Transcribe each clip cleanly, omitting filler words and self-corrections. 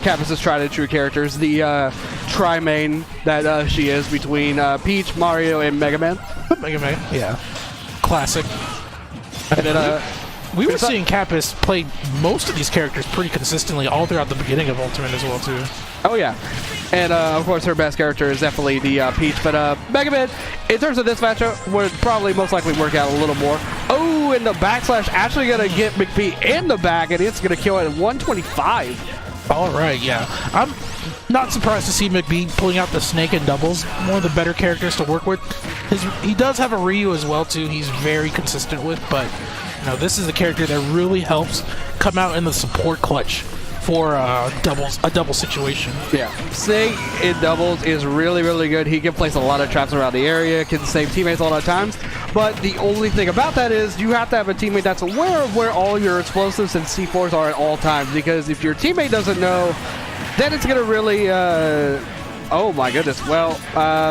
Kapus' tried and true characters, the tri-main that she is between Peach, Mario, and Mega Man. Mega Man, yeah. Classic. And then, we were seeing Kapus play most of these characters pretty consistently all throughout the beginning of Ultimate as well, too. Oh, yeah. And, of course, her best character is definitely the Peach. But Mega Man, in terms of this matchup, would probably most likely work out a little more. Oh, and the backslash actually going to get McBee in the back, and it's going to kill it at 125. All right, yeah. I'm not surprised to see McBee pulling out the Snake in doubles. One of the better characters to work with. He does have a Ryu as well, too. He's very consistent with, but you know, this is a character that really helps come out in the support clutch for a double situation. Yeah, Snake in doubles is really, really good. He can place a lot of traps around the area, can save teammates a lot of times. But the only thing about that is you have to have a teammate that's aware of where all your explosives and C4s are at all times. Because if your teammate doesn't know, then it's going to really... oh my goodness. Well,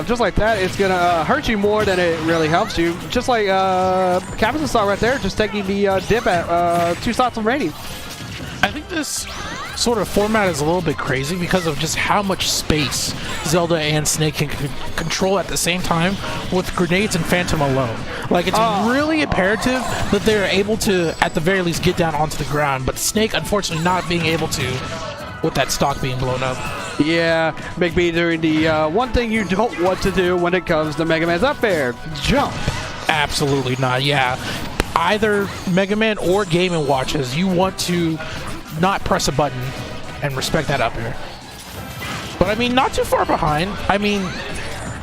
just like that, it's going to hurt you more than it really helps you. Just like Kapus saw right there, just taking the dip at 2 shots of rating. I think this sort of format is a little bit crazy because of just how much space Zelda and Snake can control at the same time with grenades and Phantom alone. Like, it's really imperative that they're able to, at the very least, get down onto the ground, but Snake, unfortunately, not being able to with that stock being blown up. Yeah, McBee doing the one thing you don't want to do when it comes to Mega Man's up air. Jump. Absolutely not, yeah. Either Mega Man or Game & Watches, you want to not press a button and respect that up air. But I mean, not too far behind. I mean,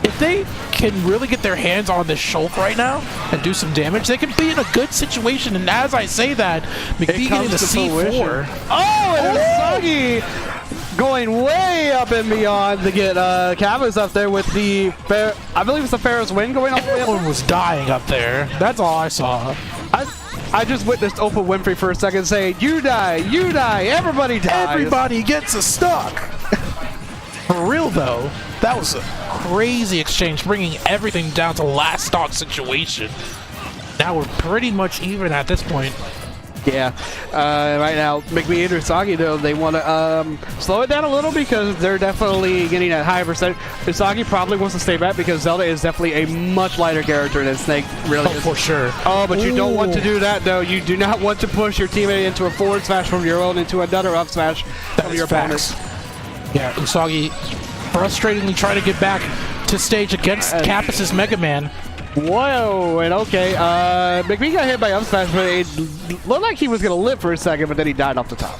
if they can really get their hands on this Shulk right now and do some damage, they can be in a good situation. And as I say that, McBee getting the C4. Oh, and Usagi going way up and beyond to get Kapus up there with the, I believe it's the Ferris win going on. Everyone was dying up there. That's all I saw. I just witnessed Oprah Winfrey for a second saying, you die, everybody dies. Everybody gets a stock. For real, though, that was a crazy exchange, bringing everything down to last stock situation. Now we're pretty much even at this point. Yeah, right now, McBee and Usagi, though, they want to slow it down a little because they're definitely getting a high percentage. Usagi probably wants to stay back because Zelda is definitely a much lighter character than Snake really is. For sure. Oh, but you don't want to do that, though. You do not want to push your teammate into a forward smash from your own into another up smash from your opponent. Yeah, Usagi frustratingly trying to get back to stage against Kapus' Mega Man. Whoa, and okay, McBee got hit by up smash, but it looked like he was going to live for a second, but then he died off the top.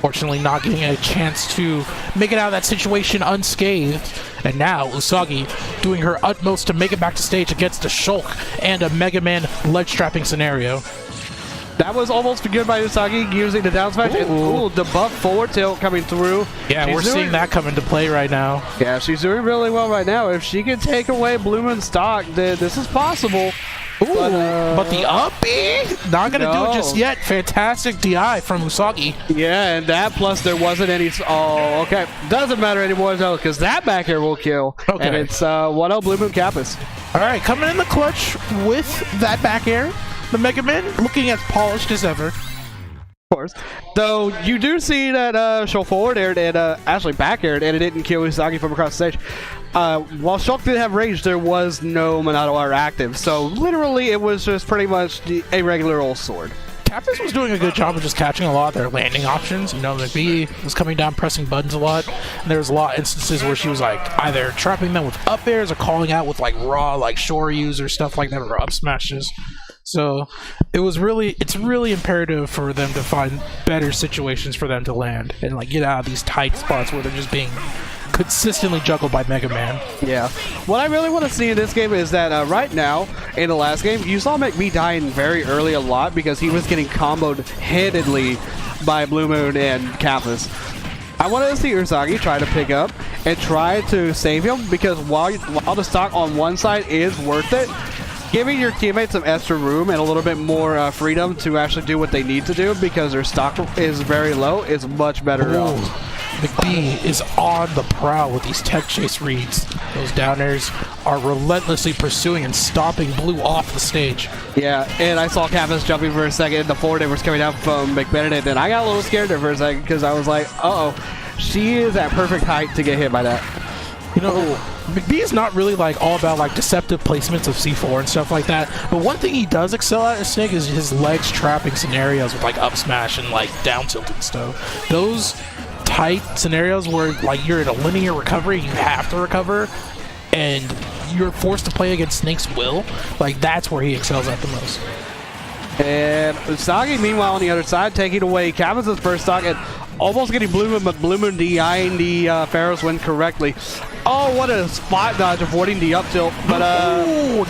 Fortunately, not getting a chance to make it out of that situation unscathed. And now, Usagi doing her utmost to make it back to stage against a Shulk and a Mega Man ledge-trapping scenario. That was almost good by Usagi using the down smash. Ooh, the buff forward tilt coming through. Yeah, we're seeing that come into play right now. Yeah, she's doing really well right now. If she can take away BlueMoon's stock, then this is possible. Ooh, but the up B? Not going to do it just yet. Fantastic DI from Usagi. Yeah, and that plus there wasn't any... Oh, okay. Doesn't matter anymore, though, because that back air will kill. Okay. And it's 1-0 BlueMoon Kapus. All right, coming in the clutch with that back air. The Mega Man looking as polished as ever. Of course. Though you do see that Shulk forward aired and actually back aired, and it didn't kill Usagi from across the stage. While Shulk did have range, there was no Monado R active. So literally, it was just pretty much a regular old sword. Kapus was doing a good job of just catching a lot of their landing options. You know, McBee was coming down, pressing buttons a lot. And there was a lot of instances where she was like either trapping them with up airs or calling out with like raw, like shoryus or stuff like that, or up smashes. So it's really imperative for them to find better situations for them to land and like get out of these tight spots where they're just being consistently juggled by Mega Man. Yeah. What I really want to see in this game is that right now, in the last game, you saw McBee dying very early a lot because he was getting comboed handedly by BlueMoon and Kapus. I wanted to see Usagi try to pick up and try to save him because while the stock on one side is worth it, giving your teammates some extra room and a little bit more freedom to actually do what they need to do because their stock is very low is much better. McBee is on the prowl with these tech chase reads. Those down airs are relentlessly pursuing and stopping Blue off the stage. Yeah, and I saw Kapus jumping for a second. The forward air was coming out from McBenedict, and I got a little scared there for a second because I was like, uh-oh. she is at perfect height to get hit by that. You know, McBee is not really like all about like deceptive placements of C4 and stuff like that. But one thing he does excel at as Snake is his legs trapping scenarios with like up smash and like down tilt and stuff. Those tight scenarios where like you're in a linear recovery, you have to recover, and you're forced to play against Snake's will. Like that's where he excels at the most. And Usagi, meanwhile, on the other side, taking away Kapus' first stock and almost getting BlueMoon, but BlueMoon DIing the Pharaoh's win correctly. Oh, what a spot dodge, avoiding the up tilt. But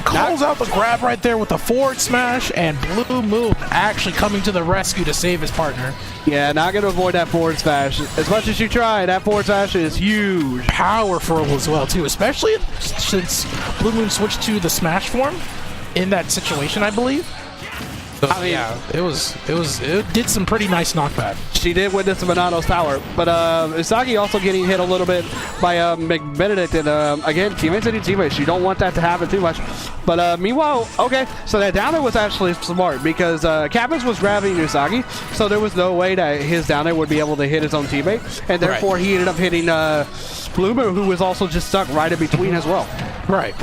calls out the grab right there with the forward smash, and BlueMoon actually coming to the rescue to save his partner. Yeah, not going to avoid that forward smash. As much as you try, that forward smash is huge. Powerful as well, too, especially since BlueMoon switched to the smash form in that situation, I believe. So, I mean, yeah, it did some pretty nice knockback. She did witness Monato's power, but Usagi also getting hit a little bit by McBenedict, and again, teammates hitting teammates. You don't want that to happen too much. But meanwhile, okay, so that down air was actually smart because Kapus was grabbing Usagi, so there was no way that his down air would be able to hit his own teammate, and therefore he ended up hitting BlueMoon, who was also just stuck right in between as well. Right.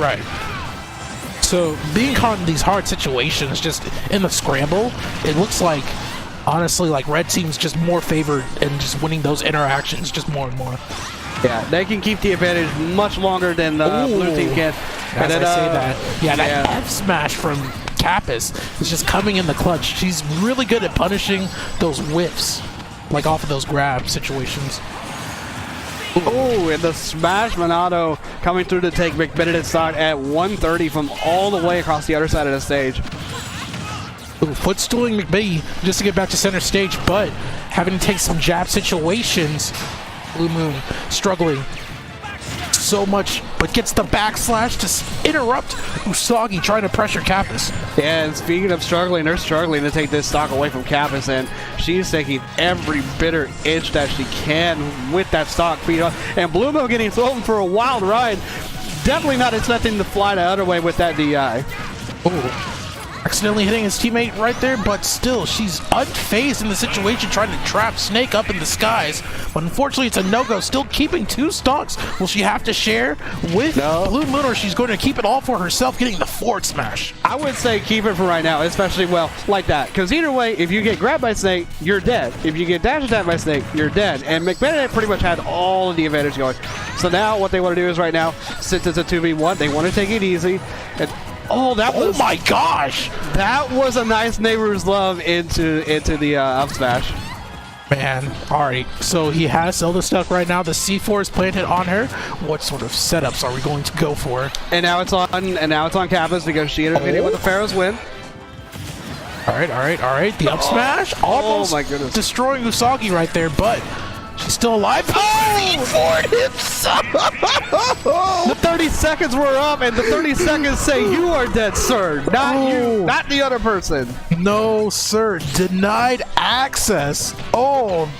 So being caught in these hard situations, just in the scramble, it looks like, honestly, like red team's just more favored and just winning those interactions just more and more. Yeah, they can keep the advantage much longer than blue team can. As I say that, yeah, that F smash from Kapus is just coming in the clutch. She's really good at punishing those whiffs, like off of those grab situations. Oh, and the smash Monato coming through to take McBenedict stock at 130 from all the way across the other side of the stage. Ooh, footstooling McBee just to get back to center stage, but having to take some jab situations. BlueMoon struggling so much, but gets the backslash to interrupt Usagi trying to pressure Kapus. Yeah, and speaking of struggling, they're struggling to take this stock away from Kapus, and she's taking every bitter inch that she can with that stock feed on. And BlueMoon getting thrown for a wild ride. Definitely not expecting to fly the other way with that DI. Ooh. Accidentally hitting his teammate right there, but still, she's unfazed in the situation, trying to trap Snake up in the skies. But unfortunately, it's a no-go. Still keeping two stocks. Will she have to share with BlueMoon, or she's going to keep it all for herself, getting the forward smash? I would say keep it for right now, especially, well, like that. Because either way, if you get grabbed by Snake, you're dead. If you get dash attacked by Snake, you're dead. And McBenedict pretty much had all of the advantage going. So now what they want to do is right now, since it's a 2v1, they want to take it easy. And oh, oh my gosh! That was a nice neighbor's love into the up smash. Man, alright. So he has Zelda stuck right now. The C4 is planted on her. What sort of setups are we going to go for? And now it's on Kapus because she ended up hitting with the Pharaoh's win. Alright. The up smash almost my goodness, destroying Usagi right there, but she's still alive. Oh! himself! The 30 seconds were up, and the 30 seconds say you are dead, sir. Not you, not the other person. No, sir. Denied access. Oh.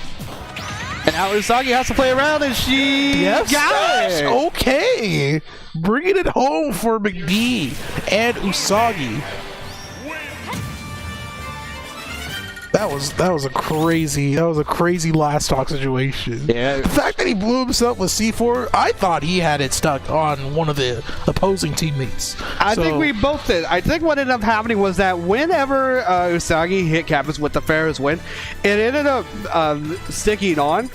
And now Usagi has to play around, and she got it. Okay. Bringing it home for McBee and Usagi. That was a crazy last stock situation. Yeah. The fact that he blew himself with C4, I thought he had it stuck on one of the opposing teammates. I think we both did. I think what ended up happening was that whenever Usagi hit Kapus with the Pharaoh's win, it ended up sticking on.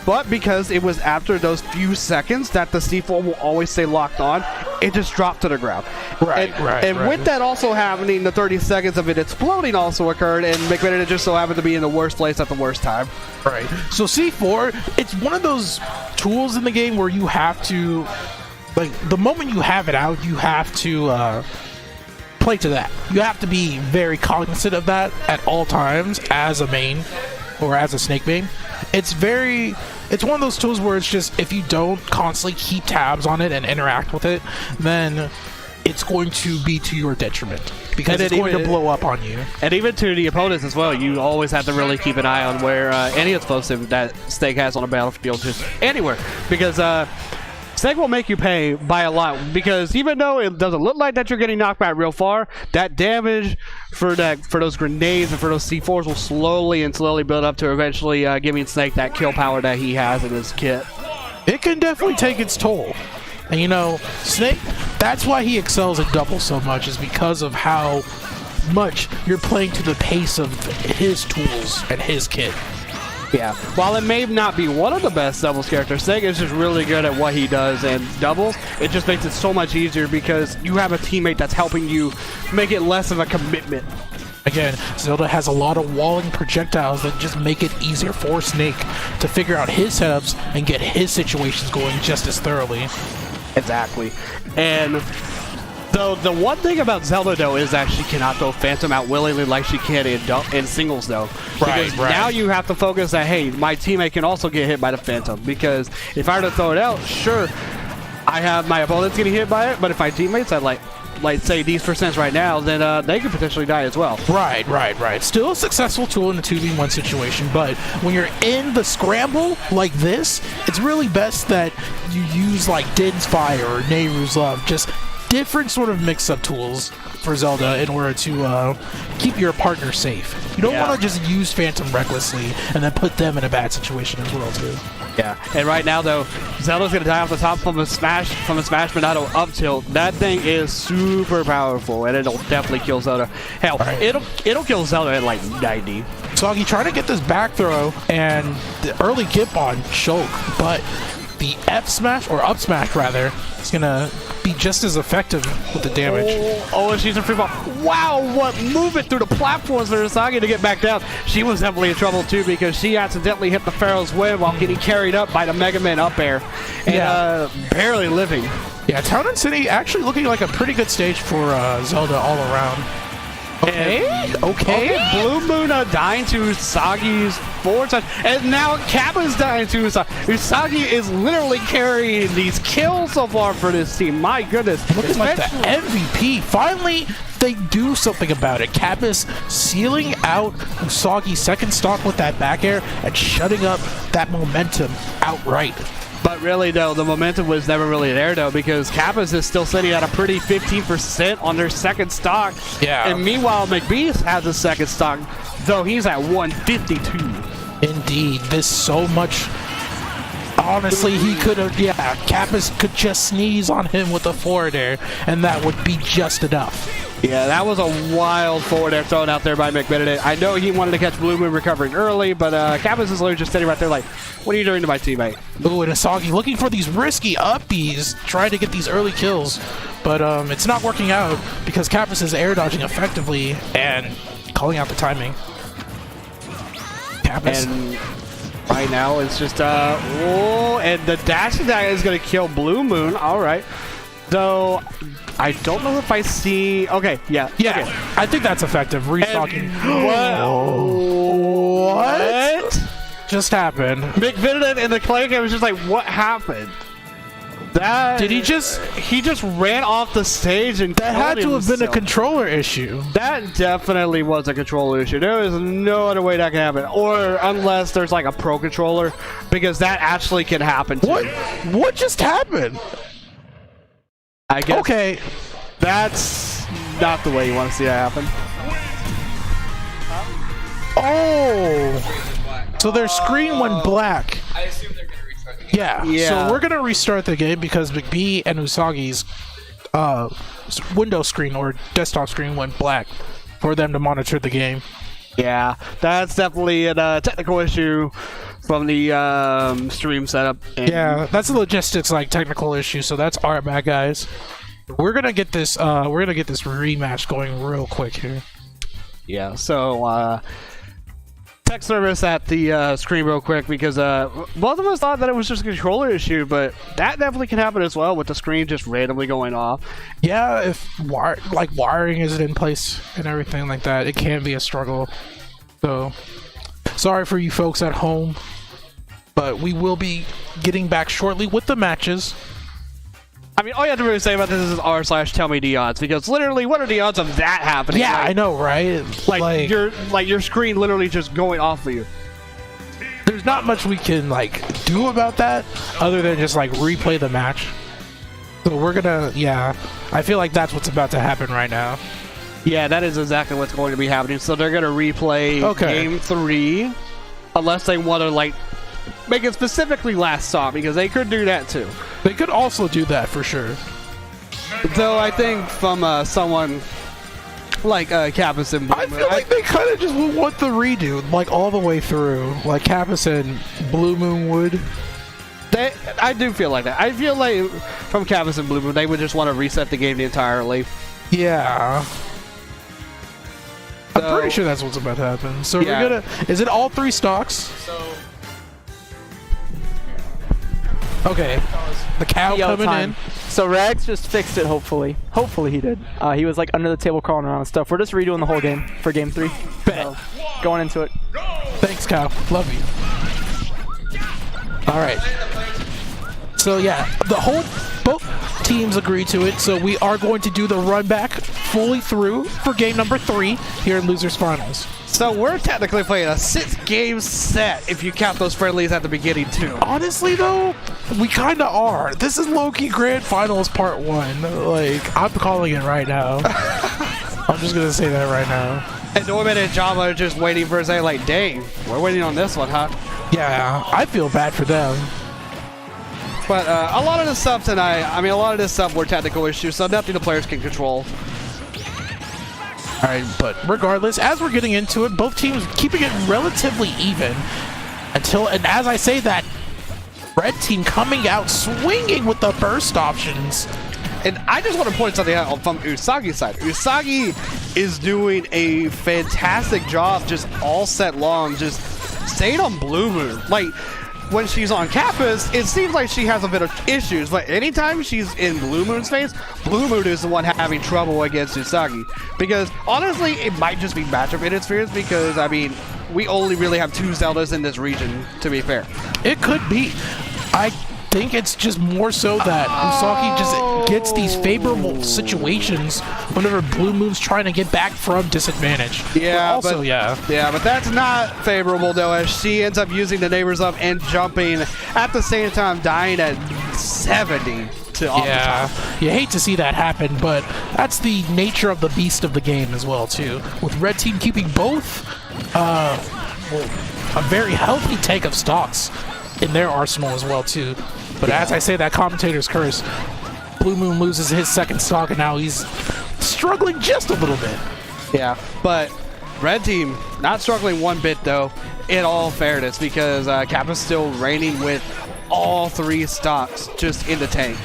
But because it was after those few seconds that the C4 will always stay locked on, it just dropped to the ground. And with that also happening, the 30 seconds of it exploding also occurred, and McBenedict just so happened to be in the worst place at the worst time. Right. So C4, it's one of those tools in the game where you have to, like, the moment you have it out, you have to play to that. You have to be very cognizant of that at all times as a main or as a Snake main. It's one of those tools where it's just, if you don't constantly keep tabs on it and interact with it, then it's going to be to your detriment because it's going to blow up on you. And even to the opponents as well, you always have to really keep an eye on where any explosive that Snake has on a battlefield, just anywhere, because Snake will make you pay by a lot, because even though it doesn't look like that you're getting knocked back real far, that damage for those grenades and for those C4s will slowly build up to eventually giving Snake that kill power that he has in his kit. It can definitely take its toll. And you know, Snake, that's why he excels at double so much, is because of how much you're playing to the pace of his tools and his kit. Yeah, while it may not be one of the best doubles characters, Snake is just really good at what he does, and doubles, it just makes it so much easier because you have a teammate that's helping you make it less of a commitment. Again, Zelda has a lot of walling projectiles that just make it easier for Snake to figure out his setups and get his situations going just as thoroughly. Exactly. And so the one thing about Zelda, though, is that she cannot throw Phantom out willingly like she can in singles, though. Because now you have to focus that, hey, my teammate can also get hit by the Phantom. Because if I were to throw it out, sure, I have my opponents getting hit by it, but if my teammates had, like say these percents right now, then they could potentially die as well. Right. Still a successful tool in a 2v1 situation, but when you're in the scramble like this, it's really best that you use like Din's Fire or Nehru's Love, just different sort of mix-up tools for Zelda in order to keep your partner safe. You don't want to just use Phantom recklessly and then put them in a bad situation as well too. Yeah, and right now though, Zelda's gonna die off the top from a smash Monado up tilt. That thing is super powerful, and it'll definitely kill Zelda. Hell, it'll kill Zelda at like 90. Usagi trying to get this back throw and the early gip on choke, but the F smash, or up smash rather, is gonna be just as effective with the damage. Oh, and she's in free fall. Wow, what movement through the platforms for Usagi to get back down. She was definitely in trouble too, because she accidentally hit the Pharaoh's Web while getting carried up by the Mega Man up air and barely living. Yeah, Town and City actually looking like a pretty good stage for Zelda all around. Okay. BlueMoon dying to Usagi's forward touch, and now Kapus dying to Usagi. Usagi is literally carrying these kills so far for this team. My goodness. Looking like the MVP. Finally, they do something about it. Kapus sealing out Usagi's second stock with that back air and shutting up that momentum outright. But really, though, the momentum was never really there, though, because Kapus is still sitting at a pretty 15% on their second stock. Yeah. And meanwhile, McBenedict has a second stock, though he's at 152. Indeed. This so much. Honestly, he could have, Kapus could just sneeze on him with a forward air, and that would be just enough. Yeah, that was a wild forward air thrown out there by McBenedict. I know he wanted to catch BlueMoon recovering early, but Kapus is literally just sitting right there like, what are you doing to my teammate? Ooh, and Usagi looking for these risky upbees, trying to get these early kills, but it's not working out because Kapus is air dodging effectively and calling out the timing. Kapus. And right now it's just, and the dash attack is going to kill BlueMoon. All right. Though, I don't know if I see... Okay, yeah. Okay. I think that's effective. Restocking. What just happened? McBenedict in the clay game was just like, what happened? That... Did he just... He just ran off the stage and that had to have been a controller issue. That definitely was a controller issue. There is no other way that can happen. Or unless there's like a pro controller, because that actually can happen too. What just happened? I guess. Okay. That's not the way you want to see that happen. Oh. So their screen went black. I assume they're going to restart the game. Yeah. So we're going to restart the game because McBee and Usagi's window screen or desktop screen went black for them to monitor the game. Yeah, that's definitely a technical issue from the stream setup. Yeah, that's a logistics technical issue, so that's our bad, guys. We're gonna get this rematch going real quick here. Yeah, so tech service at the screen real quick, because both of us thought that it was just a controller issue, but that definitely can happen as well with the screen just randomly going off. Yeah, if wiring isn't in place and everything like that, it can be a struggle. So sorry for you folks at home, but we will be getting back shortly with the matches. I mean, all you have to really say about this is r/tell me the odds, because literally, what are the odds of that happening? Yeah, I know, right? Like your screen literally just going off of you. There's not much we can do about that. other than just like replay the match. So we're gonna, yeah, I feel like that's what's about to happen right now. Yeah, that is exactly what's going to be happening. So they're going to replay Game 3, unless they want to, like, make it specifically last stop, because they could do that too. They could also do that for sure. Though I think from someone like Kapus and BlueMoon, I feel like they kind of just want the redo, like all the way through, like Kapus and BlueMoon would. I do feel like that. I feel like from Kapus and BlueMoon, they would just want to reset the game entirely. Yeah. I'm pretty sure that's what's about to happen. So we're gonna. Is it all 3 stocks? Okay. The cow coming in. So Rags just fixed it. Hopefully he did. He was like under the table crawling around and stuff. We're just redoing the whole game for Game 3. So, going into it. Thanks, cow. Love you. All right. So yeah, both teams agree to it. So we are going to do the run back fully through for game number 3 here in Losers Finals. So we're technically playing a 6-game set if you count those friendlies at the beginning too. Honestly though, we kind of are. This is low-key Grand Finals Part 1. Like, I'm calling it right now. I'm just gonna say that right now. And Norman and Java are just waiting for a say, like, dang, we're waiting on this one, huh? Yeah, I feel bad for them. But a lot of this stuff tonight, I mean, a lot of this stuff were technical issues, so nothing the players can control. All right, but regardless, as we're getting into it, both teams keeping it relatively even and as I say that, red team coming out swinging with the burst options. And I just want to point something out from Usagi's side. Usagi is doing a fantastic job just all set long, just staying on BlueMoon. Like, when she's on Kapus, it seems like she has a bit of issues, but anytime she's in BlueMoon's face, BlueMoon is the one having trouble against Usagi. Because, honestly, it might just be matchup interference because, I mean, we only really have 2 Zeldas in this region, to be fair. It could be. I think it's just more so that Usagi just gets these favorable situations whenever BlueMoon's trying to get back from disadvantage. Yeah, but also, but that's not favorable though, as she ends up using the neighbors up and jumping at the same time, dying at 70 to off the top. You hate to see that happen, but that's the nature of the beast of the game as well too. With red team keeping both a very healthy tank of stocks in their arsenal as well too. But as I say that commentator's curse, BlueMoon loses his second stock and now he's struggling just a little bit. Yeah, but red team not struggling one bit though, in all fairness, because Kappa's still reigning with all 3 stocks just in the tank.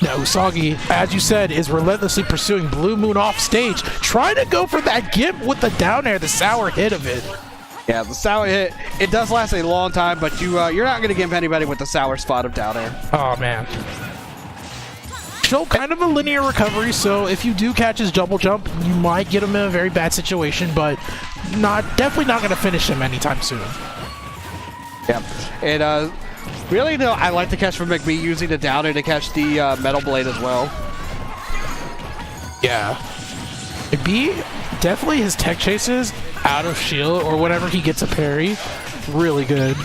Now Usagi, as you said, is relentlessly pursuing BlueMoon off stage, trying to go for that gimp with the down air, the sour hit of it. Yeah, the sour hit, it does last a long time, but you're not going to give anybody with the sour spot of down air. Oh, man. Show kind of a linear recovery, so if you do catch his double jump, you might get him in a very bad situation, but definitely not going to finish him anytime soon. Yeah, and really, though, I like the catch from McBee using the down air to catch the metal blade as well. Yeah. McBee, definitely his tech chases out of shield or whenever he gets a parry, really good.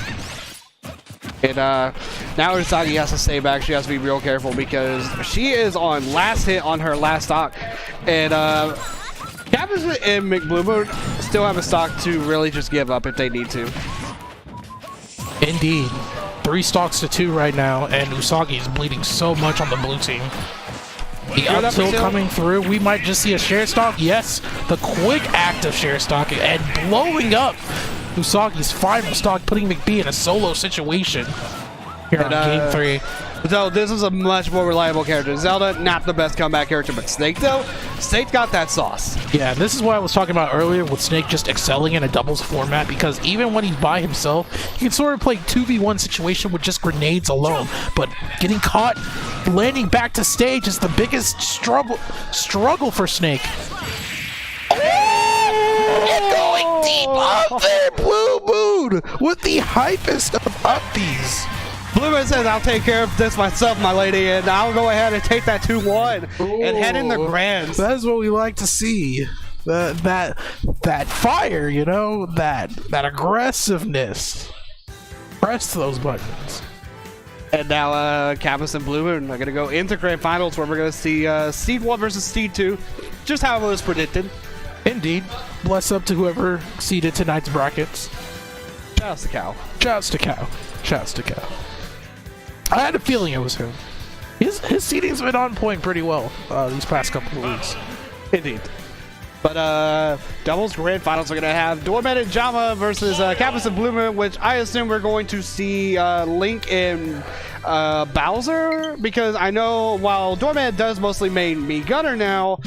And now Usagi has to stay back. She has to be real careful because she is on last hit on her last stock. And Kapus and McBlueMoon still have a stock to really just give up if they need to. Indeed. 3 stocks to 2 right now, and Usagi is bleeding so much on the blue team. The up tilt coming through, we might just see a share stock. Yes, the quick act of share stock and blowing up Usagi's final stock, putting McBee in a solo situation here on Game 3. So this is a much more reliable character. Zelda, not the best comeback character, but Snake, though, Snake's got that sauce. Yeah, this is what I was talking about earlier with Snake just excelling in a doubles format, because even when he's by himself, he can sort of play 2v1 situation with just grenades alone, but getting caught, landing back to stage is the biggest struggle for Snake. And going deep up there, BlueMoon with the hypest of upbees. BlueMoon says, I'll take care of this myself, my lady, and I'll go ahead and take that 2-1 and head in the grands. That is what we like to see. That fire, you know, that aggressiveness. Press those buttons. And now Kapus and BlueMoon are going to go into Grand Finals where we're going to see Seed 1 versus Seed 2, just how it was predicted. Indeed. Bless up to whoever seeded tonight's brackets. Shouts to Cal. Shouts to Cow. Shouts to Cow. I had a feeling it was him. His seeding's been on point pretty well these past couple of weeks. Indeed. But doubles Grand Finals are going to have Doorman and Jama versus Kapus and BlueMoon, which I assume we're going to see Link and Bowser, because I know while Doorman does mostly main me Gunner now,